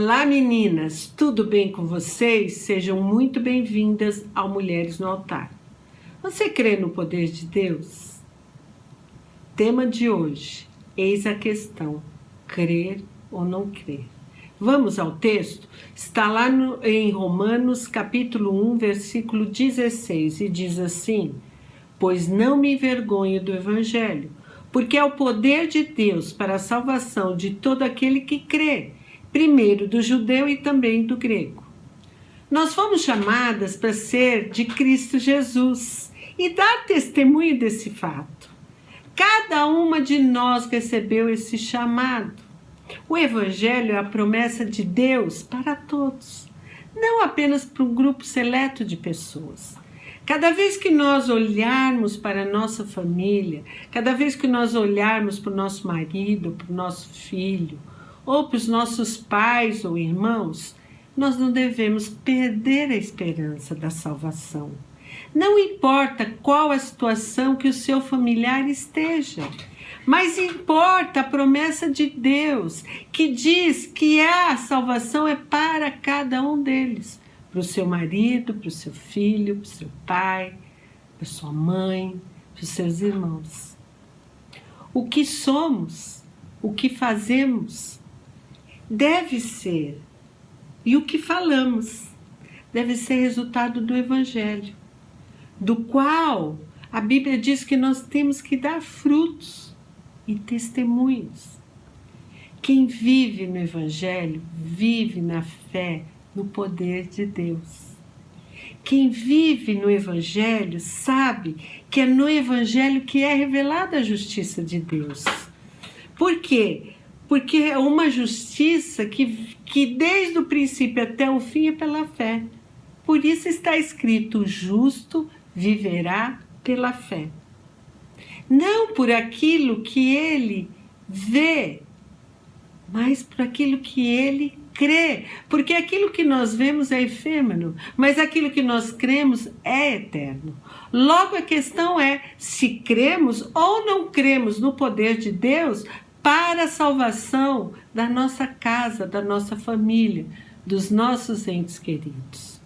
Olá meninas, tudo bem com vocês? Sejam muito bem-vindas ao Mulheres no Altar. Você crê no poder de Deus? Tema de hoje, eis a questão, crer ou não crer. Vamos ao texto? Está lá em Romanos capítulo 1, versículo 16 e diz assim: pois não me envergonho do Evangelho, porque é o poder de Deus para a salvação de todo aquele que crê, primeiro do judeu e também do grego. Nós fomos chamadas para ser de Cristo Jesus e dar testemunho desse fato. Cada uma de nós recebeu esse chamado. O Evangelho é a promessa de Deus para todos, não apenas para um grupo seleto de pessoas. Cada vez que nós olharmos para a nossa família, cada vez que nós olharmos para o nosso marido, para o nosso filho, ou para os nossos pais ou irmãos, nós não devemos perder a esperança da salvação. Não importa qual a situação que o seu familiar esteja, mas importa a promessa de Deus, que diz que a salvação é para cada um deles. Para o seu marido, para o seu filho, para o seu pai, para a sua mãe, para os seus irmãos. O que somos, o que fazemos, deve ser, e o que falamos, deve ser resultado do Evangelho, do qual a Bíblia diz que nós temos que dar frutos e testemunhos. Quem vive no Evangelho, vive na fé, no poder de Deus. Quem vive no Evangelho sabe que é no Evangelho que é revelada a justiça de Deus. Por quê? Porque é uma justiça que desde o princípio até o fim é pela fé. Por isso está escrito: o justo viverá pela fé. Não por aquilo que ele vê, mas por aquilo que ele crê. Porque aquilo que nós vemos é efêmero, mas aquilo que nós cremos é eterno. Logo a questão é se cremos ou não cremos no poder de Deus para a salvação da nossa casa, da nossa família, dos nossos entes queridos.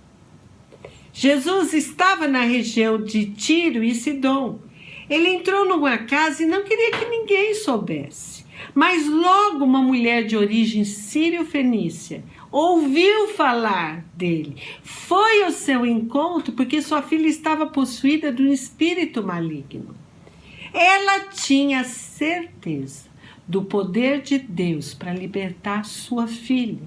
Jesus estava na região de Tiro e Sidom. Ele entrou numa casa e não queria que ninguém soubesse. Mas logo uma mulher de origem sírio-fenícia ouviu falar dele. Foi ao seu encontro porque sua filha estava possuída de um espírito maligno. Ela tinha certeza do poder de Deus para libertar sua filha.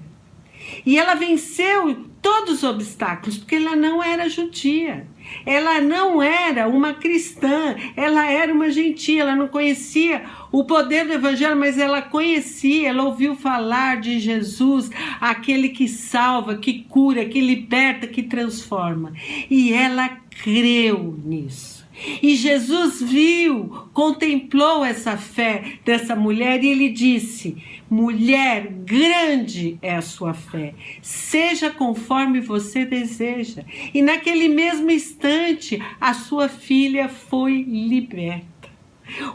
E ela venceu todos os obstáculos, porque ela não era judia. Ela não era uma cristã, ela era uma gentia, ela não conhecia o poder do Evangelho, mas ela conhecia, ela ouviu falar de Jesus, aquele que salva, que cura, que liberta, que transforma. E ela creu nisso. E Jesus viu, contemplou essa fé dessa mulher e ele disse: mulher, grande é a sua fé, seja conforme você deseja. E naquele mesmo instante, a sua filha foi liberta.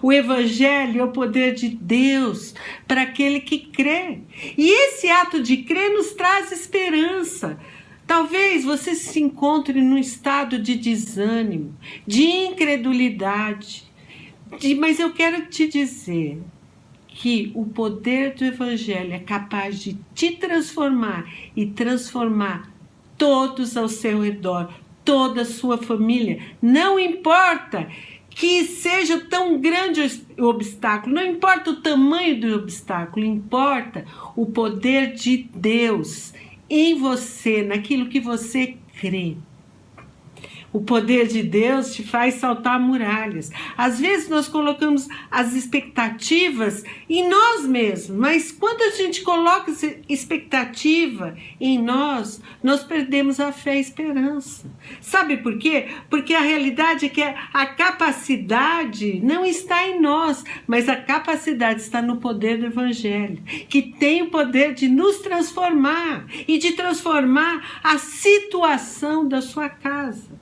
O Evangelho é o poder de Deus para aquele que crê. E esse ato de crer nos traz esperança. Talvez você se encontre num estado de desânimo, de incredulidade, mas eu quero te dizer que o poder do Evangelho é capaz de te transformar e transformar todos ao seu redor, toda a sua família. Não importa que seja tão grande o obstáculo, não importa o tamanho do obstáculo, importa o poder de Deus em você, naquilo que você crê. O poder de Deus te faz saltar muralhas. Às vezes nós colocamos as expectativas em nós mesmos, mas quando a gente coloca essa expectativa em nós, nós perdemos a fé e a esperança. Sabe por quê? Porque a realidade é que a capacidade não está em nós, mas a capacidade está no poder do Evangelho, que tem o poder de nos transformar e de transformar a situação da sua casa.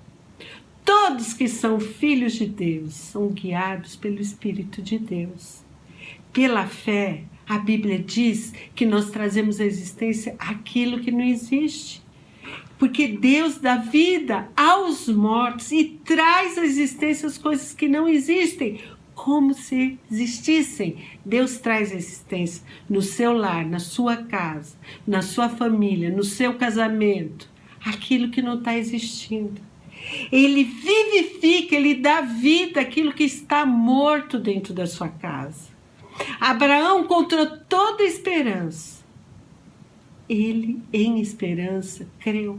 Todos que são filhos de Deus são guiados pelo Espírito de Deus. Pela fé, A Bíblia diz que nós trazemos à existência aquilo que não existe. Porque Deus dá vida aos mortos e traz à existência as coisas que não existem, como se existissem. Deus traz a existência no seu lar, na sua casa, na sua família, no seu casamento, aquilo que não está existindo. Ele vivifica, ele dá vida àquilo que está morto dentro da sua casa. Abraão, contra toda esperança, ele, em esperança, creu.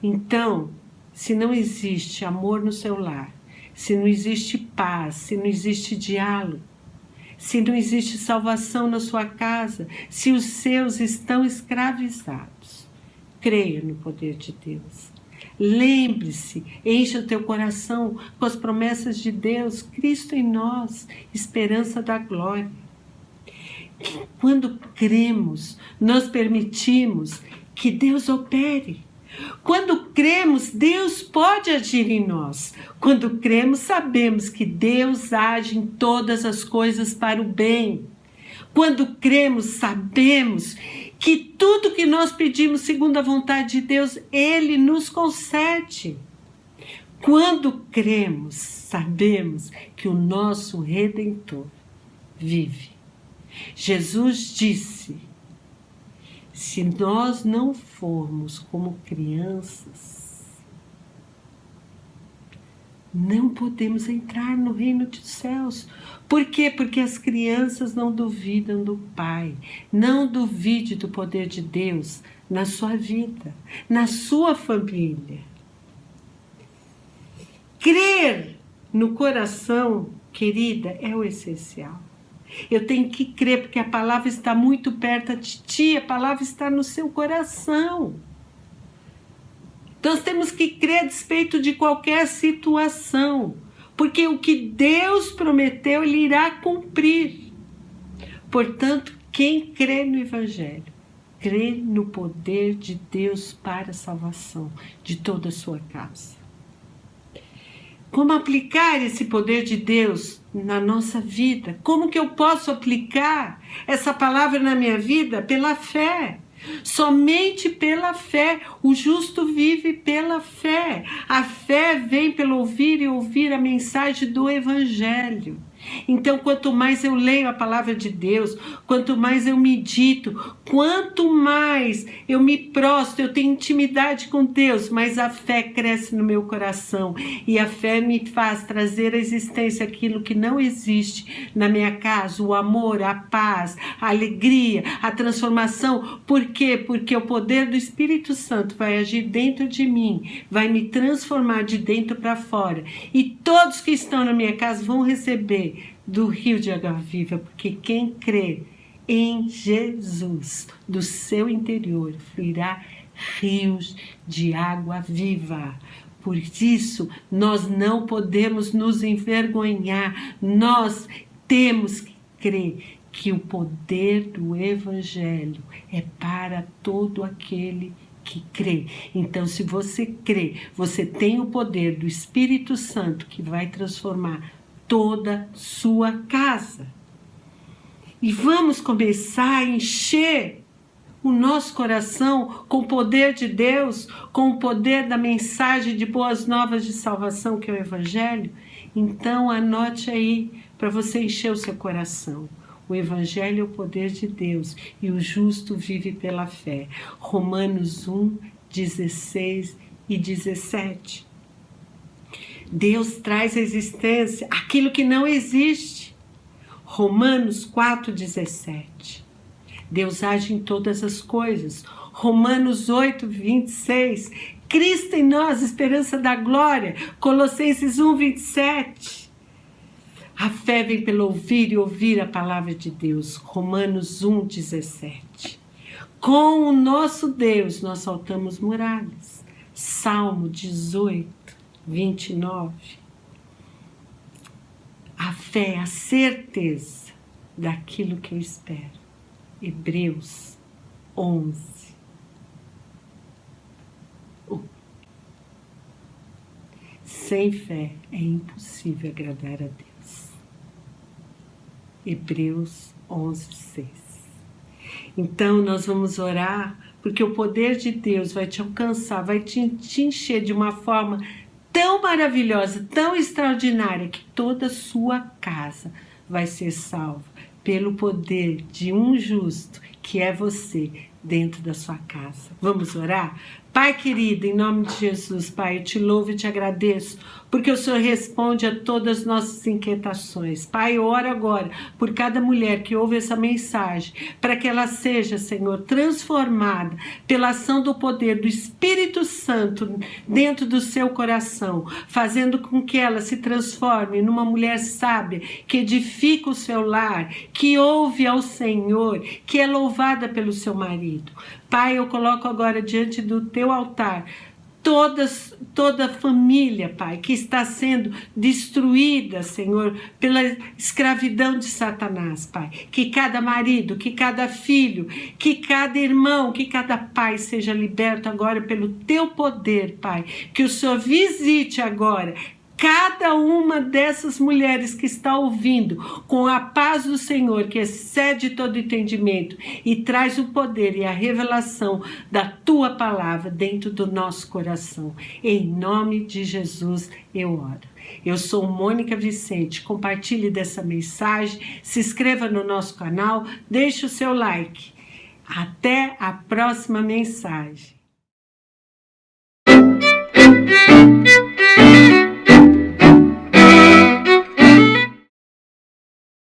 Então, se não existe amor no seu lar, se não existe paz, se não existe diálogo, se não existe salvação na sua casa, se os seus estão escravizados, creia no poder de Deus. Lembre-se, encha o teu coração com as promessas de Deus, Cristo em nós, esperança da glória. Quando cremos, nós permitimos que Deus opere. Quando cremos, Deus pode agir em nós. Quando cremos, sabemos que Deus age em todas as coisas para o bem. Quando cremos, sabemos que tudo que nós pedimos segundo a vontade de Deus, Ele nos concede. Quando cremos, sabemos que o nosso Redentor vive. Jesus disse: se nós não formos como crianças, não podemos entrar no reino dos céus. Por quê? Porque as crianças não duvidam do Pai. Não duvide do poder de Deus na sua vida, na sua família. Crer no coração, querida, é o essencial. Eu tenho que crer, porque a palavra está muito perto de ti, a palavra está no seu coração. Nós temos que crer a despeito de qualquer situação, porque o que Deus prometeu, Ele irá cumprir. Portanto, quem crê no Evangelho, crê no poder de Deus para a salvação de toda a sua casa. Como aplicar esse poder de Deus na nossa vida? Como que eu posso aplicar essa palavra na minha vida? Pela fé. Somente pela fé. O justo vive pela fé. A fé vem pelo ouvir e ouvir a mensagem do Evangelho. Então, quanto mais eu leio a palavra de Deus, quanto mais eu medito, quanto mais eu me prostro, eu tenho intimidade com Deus, mais a fé cresce no meu coração. E a fé me faz trazer à existência aquilo que não existe na minha casa, o amor, a paz, a alegria, a transformação. Por quê? Porque o poder do Espírito Santo vai agir dentro de mim, vai me transformar de dentro para fora. E todos que estão na minha casa vão receber do rio de água viva, porque quem crê em Jesus, do seu interior, fluirá rios de água viva. Por isso, nós não podemos nos envergonhar, nós temos que crer que o poder do Evangelho é para todo aquele que crê. Então, se você crê, você tem o poder do Espírito Santo que vai transformar toda sua casa. E vamos começar a encher o nosso coração com o poder de Deus, com o poder da mensagem de boas novas de salvação, que é o Evangelho. Então anote aí para você encher o seu coração. O Evangelho é o poder de Deus e o justo vive pela fé. Romanos 1, 16 e 17. Deus traz à existência aquilo que não existe. Romanos 4,17. Deus age em todas as coisas. Romanos 8, 26. Cristo em nós, esperança da glória. Colossenses 1, 27. A fé vem pelo ouvir e ouvir a palavra de Deus. Romanos 1, 17. Com o nosso Deus nós saltamos muralhas. Salmo 18, 29. A fé é a certeza daquilo que eu espero. Hebreus 11. Sem fé é impossível agradar a Deus. Hebreus 11:6. Então nós vamos orar, porque o poder de Deus vai te alcançar, vai te encher de uma forma tão maravilhosa, tão extraordinária, que toda a sua casa vai ser salva pelo poder de um justo, que é você, dentro da sua casa. Vamos orar? Pai querido, em nome de Jesus, Pai, eu te louvo e te agradeço, porque o Senhor responde a todas as nossas inquietações. Pai, eu oro agora por cada mulher que ouve essa mensagem, para que ela seja, Senhor, transformada pela ação do poder do Espírito Santo dentro do seu coração, fazendo com que ela se transforme numa mulher sábia, que edifica o seu lar, que ouve ao Senhor, que é louvada pelo seu marido. Pai, eu coloco agora diante do teu altar toda a família, Pai, que está sendo destruída, Senhor, pela escravidão de Satanás, Pai. Que cada marido, que cada filho, que cada irmão, que cada pai seja liberto agora pelo teu poder, Pai. Que o Senhor visite agora cada uma dessas mulheres que está ouvindo, com a paz do Senhor, que excede todo entendimento, e traz o poder e a revelação da tua palavra dentro do nosso coração. Em nome de Jesus eu oro. Eu sou Mônica Vicente, compartilhe dessa mensagem, se inscreva no nosso canal, deixe o seu like. Até a próxima mensagem.